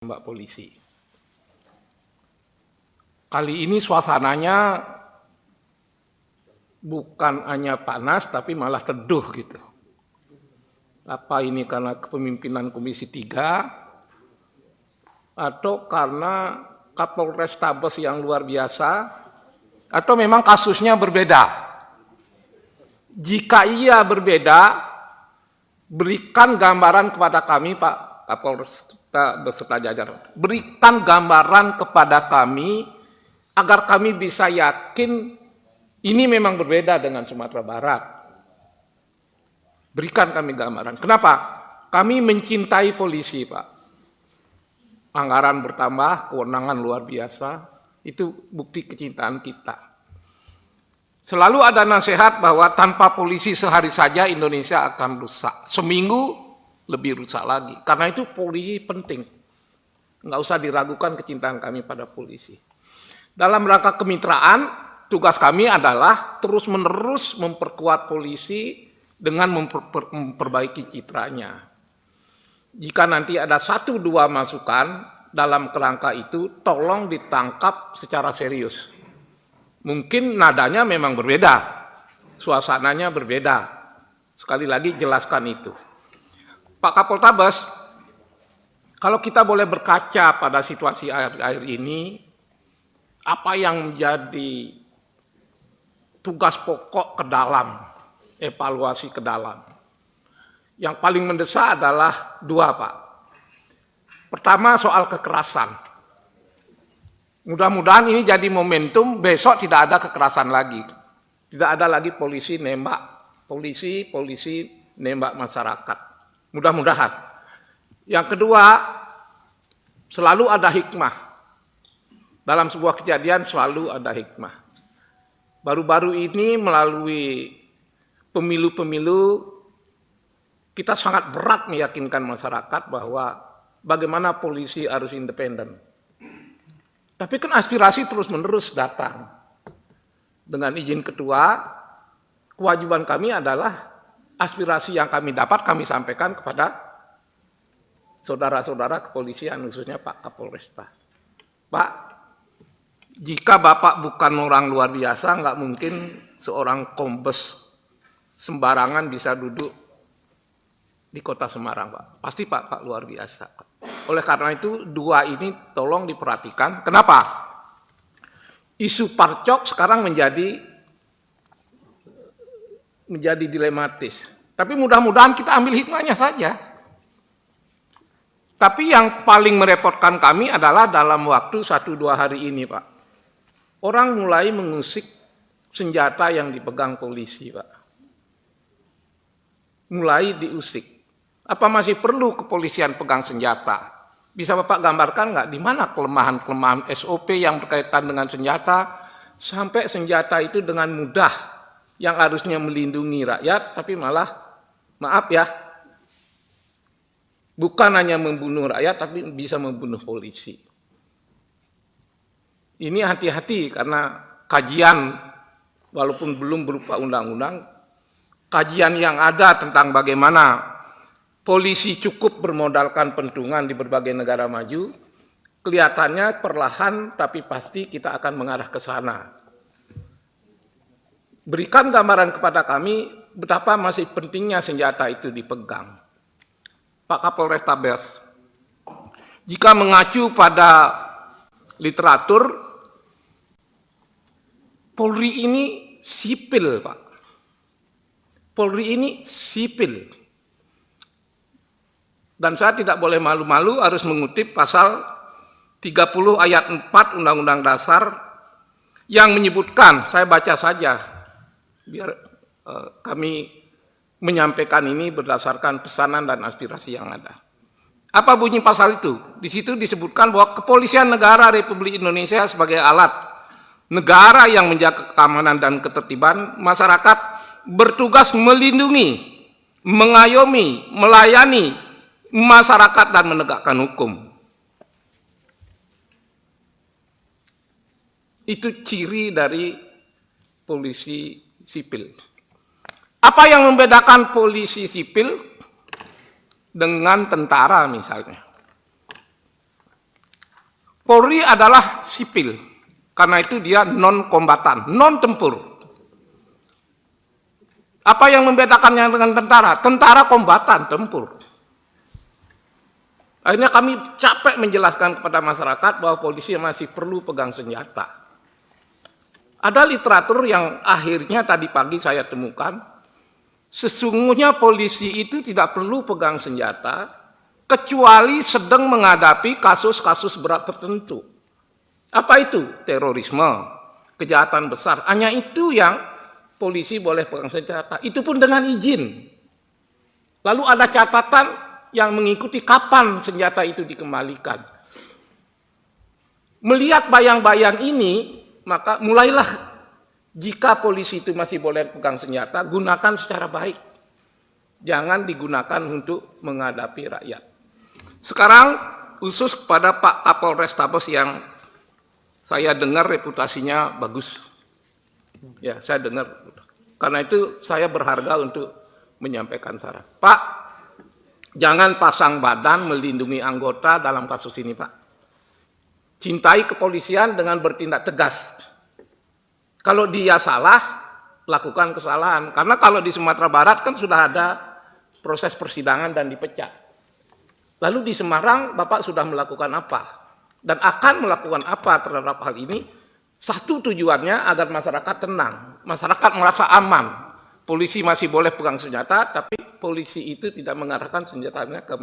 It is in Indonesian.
Mbak Polisi. Kali ini suasananya bukan hanya panas, tapi malah teduh gitu. Apa ini karena kepemimpinan Komisi 3, atau karena Kapolres Tabes yang luar biasa, atau memang kasusnya berbeda? Jika iya berbeda, berikan gambaran kepada kami, Pak Kapolres beserta jajaran. Berikan gambaran kepada kami agar kami bisa yakin ini memang berbeda dengan Sumatera Barat. Berikan kami gambaran. Kenapa? Kami mencintai polisi, Pak. Anggaran bertambah, kewenangan luar biasa. Itu bukti kecintaan kita. Selalu ada nasihat bahwa tanpa polisi sehari saja Indonesia akan rusak. Seminggu lebih rusak lagi. Karena itu polisi penting. Nggak usah diragukan kecintaan kami pada polisi. Dalam rangka kemitraan, tugas kami adalah terus-menerus memperkuat polisi dengan memperbaiki citranya. Jika nanti ada 1-2 masukan dalam kerangka itu, tolong ditangkap secara serius. Mungkin nadanya memang berbeda, suasananya berbeda. Sekali lagi jelaskan itu. Pak Kapoltabes, kalau kita boleh berkaca pada situasi akhir-akhir ini, apa yang menjadi tugas pokok ke dalam, evaluasi ke dalam? Yang paling mendesak adalah 2, Pak. Pertama, soal kekerasan. Mudah-mudahan ini jadi momentum, besok tidak ada kekerasan lagi. Tidak ada lagi polisi nembak masyarakat. Mudah-mudahan. Yang kedua, selalu ada hikmah. Dalam sebuah kejadian selalu ada hikmah. Baru-baru ini melalui pemilu-pemilu, kita sangat berat meyakinkan masyarakat bahwa bagaimana polisi harus independen. Tapi kan aspirasi terus-menerus datang. Dengan izin ketua, kewajiban kami adalah aspirasi yang kami dapat kami sampaikan kepada saudara-saudara kepolisian, khususnya Pak Kapolresta. Pak, jika Bapak bukan orang luar biasa, nggak mungkin seorang kombes sembarangan bisa duduk di kota Semarang, Pak. Pasti Pak luar biasa. Oleh karena itu, 2 ini tolong diperhatikan. Kenapa? Isu parcok sekarang menjadi dilematis. Tapi mudah-mudahan kita ambil hikmahnya saja. Tapi yang paling merepotkan kami adalah dalam waktu 1-2 hari ini, Pak. Orang mulai mengusik senjata yang dipegang polisi, Pak. Mulai diusik. Apa masih perlu kepolisian pegang senjata? Bisa Bapak gambarkan nggak di mana kelemahan-kelemahan SOP yang berkaitan dengan senjata, sampai senjata itu dengan mudah yang harusnya melindungi rakyat, tapi malah, maaf ya, bukan hanya membunuh rakyat, tapi bisa membunuh polisi. Ini hati-hati karena kajian, walaupun belum berupa undang-undang, kajian yang ada tentang bagaimana polisi cukup bermodalkan pentungan di berbagai negara maju, kelihatannya perlahan tapi pasti kita akan mengarah ke sana. Berikan gambaran kepada kami betapa masih pentingnya senjata itu dipegang. Pak Kapolres Tabes, jika mengacu pada literatur, Polri ini sipil, Pak. Polri ini sipil. Dan saya tidak boleh malu-malu harus mengutip pasal 30 ayat 4 Undang-Undang Dasar yang menyebutkan, saya baca saja, biar kami menyampaikan ini berdasarkan pesanan dan aspirasi yang ada. Apa bunyi pasal itu? Di situ disebutkan bahwa Kepolisian Negara Republik Indonesia sebagai alat negara yang menjaga keamanan dan ketertiban masyarakat bertugas melindungi, mengayomi, melayani masyarakat dan menegakkan hukum. Itu ciri dari polisi sipil. Apa yang membedakan polisi sipil dengan tentara misalnya? Polri adalah sipil, karena itu dia non-kombatan, non-tempur. Apa yang membedakannya dengan tentara? Tentara kombatan, tempur. Akhirnya kami capek menjelaskan kepada masyarakat bahwa polisi masih perlu pegang senjata. Ada literatur yang akhirnya tadi pagi saya temukan, sesungguhnya polisi itu tidak perlu pegang senjata, kecuali sedang menghadapi kasus-kasus berat tertentu. Apa itu? Terorisme, kejahatan besar. Hanya itu yang polisi boleh pegang senjata. Itu pun dengan izin. Lalu ada catatan yang mengikuti kapan senjata itu dikembalikan. Melihat bayang-bayang ini, maka mulailah jika polisi itu masih boleh pegang senjata, gunakan secara baik. Jangan digunakan untuk menghadapi rakyat. Sekarang khusus kepada Pak Kapolres Tabes yang saya dengar reputasinya bagus. Ya, saya dengar. Karena itu saya berharga untuk menyampaikan saran. Pak, jangan pasang badan melindungi anggota dalam kasus ini, Pak. Cintai kepolisian dengan bertindak tegas. Kalau dia salah, lakukan kesalahan. Karena kalau di Sumatera Barat kan sudah ada proses persidangan dan dipecat. Lalu di Semarang, Bapak sudah melakukan apa? Dan akan melakukan apa terhadap hal ini? Satu tujuannya agar masyarakat tenang. Masyarakat merasa aman. Polisi masih boleh pegang senjata, tapi polisi itu tidak mengarahkan senjatanya ke